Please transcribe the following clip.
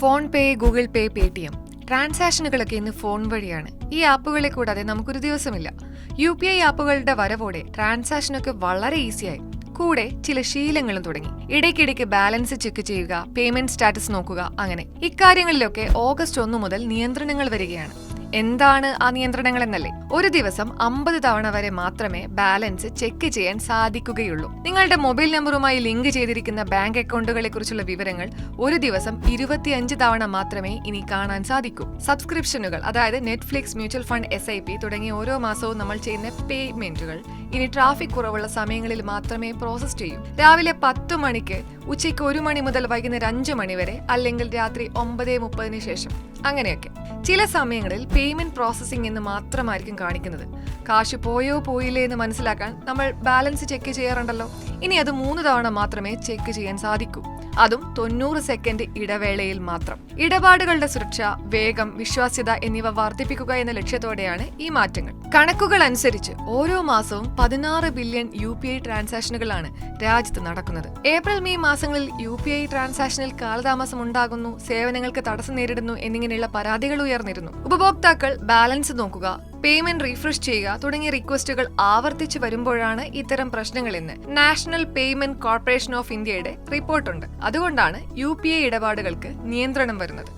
Phone പേ, Google പേ, Paytm ട്രാൻസാക്ഷനുകളൊക്കെ ഇന്ന് phone വഴിയാണ്. ഈ ആപ്പുകളെ കൂടാതെ നമുക്കൊരു ദിവസമില്ല. UPI ആപ്പുകളുടെ വരവോടെ ട്രാൻസാക്ഷനൊക്കെ വളരെ ഈസിയായി. കൂടെ ചില ശീലങ്ങളും തുടങ്ങി. ഇടയ്ക്കിടയ്ക്ക് ബാലൻസ് ചെക്ക് ചെയ്യുക, പേയ്മെന്റ് സ്റ്റാറ്റസ് നോക്കുക, അങ്ങനെ ഇക്കാര്യങ്ങളിലൊക്കെ ഓഗസ്റ്റ് 1 മുതൽ നിയന്ത്രണങ്ങൾ വരികയാണ്. എന്താണ് ആ നിയന്ത്രണങ്ങൾ എന്നല്ലേ? ഒരു ദിവസം 50 തവണ വരെ മാത്രമേ ബാലൻസ് ചെക്ക് ചെയ്യാൻ സാധിക്കുകയുള്ളൂ. നിങ്ങളുടെ മൊബൈൽ നമ്പറുമായി ലിങ്ക് ചെയ്തിരിക്കുന്ന ബാങ്ക് അക്കൗണ്ടുകളെ കുറിച്ചുള്ള വിവരങ്ങൾ ഒരു ദിവസം 25 തവണ മാത്രമേ ഇനി കാണാൻ സാധിക്കൂ. സബ്സ്ക്രിപ്ഷനുകൾ, അതായത് നെറ്റ്ഫ്ലിക്സ്, മ്യൂച്വൽ ഫണ്ട്, SIP തുടങ്ങിയ ഓരോ മാസവും നമ്മൾ ചെയ്യുന്ന പേയ്മെന്റുകൾ ഇനി ട്രാഫിക് കുറവുള്ള സമയങ്ങളിൽ മാത്രമേ പ്രോസസ് ചെയ്യൂ. രാവിലെ 10 മണിക്ക്, ഉച്ചയ്ക്ക് 1 മണി മുതൽ വൈകുന്നേരം 5 മണി വരെ, അല്ലെങ്കിൽ രാത്രി 9:30 ശേഷം, അങ്ങനെയൊക്കെ. ചില സമയങ്ങളിൽ പേയ്മെന്റ് പ്രോസസ്സിംഗ് എന്ന് മാത്രമായിരിക്കും കാണിക്കുന്നത്. കാശ് പോയോ പോയില്ലേ എന്ന് മനസ്സിലാക്കാൻ നമ്മൾ ബാലൻസ് ചെക്ക് ചെയ്യാറുണ്ടല്ലോ. ഇനി അത് 3 തവണ മാത്രമേ ചെക്ക് ചെയ്യാൻ സാധിക്കൂ. അതും 90 സെക്കൻഡ് ഇടവേളയിൽ മാത്രം. ഇടപാടുകളുടെ സുരക്ഷ, വേഗം, വിശ്വാസ്യത എന്നിവ വർദ്ധിപ്പിക്കുക എന്ന ലക്ഷ്യത്തോടെയാണ് ഈ മാറ്റങ്ങൾ. കണക്കുകൾ അനുസരിച്ച് ഓരോ മാസവും 16 ബില്യൺ UPI ട്രാൻസാക്ഷനുകളാണ് രാജ്യത്ത് നടക്കുന്നത്. ഏപ്രിൽ-മെയ് മാസങ്ങളിൽ UPI ട്രാൻസാക്ഷനിൽ കാലതാമസം ഉണ്ടാകുന്നു, സേവനങ്ങൾക്ക് തടസ്സം നേരിടുന്നു എന്നിങ്ങനെയുള്ള പരാതികൾ ഉയർന്നിരുന്നു. ഉപഭോക്താക്കൾ ബാലൻസ് നോക്കുക, പേയ്മെന്റ് റീഫ്രഷ് ചെയ്യുക തുടങ്ങിയ റിക്വസ്റ്റുകൾ ആവർത്തിച്ചു വരുമ്പോഴാണ് ഇത്തരം പ്രശ്നങ്ങളെന്ന് നാഷണൽ പേയ്മെന്റ് കോർപ്പറേഷൻ ഓഫ് ഇന്ത്യയുടെ റിപ്പോർട്ടുണ്ട്. അതുകൊണ്ടാണ് UPI ഇടപാടുകൾക്ക് നിയന്ത്രണം വരുന്നത്.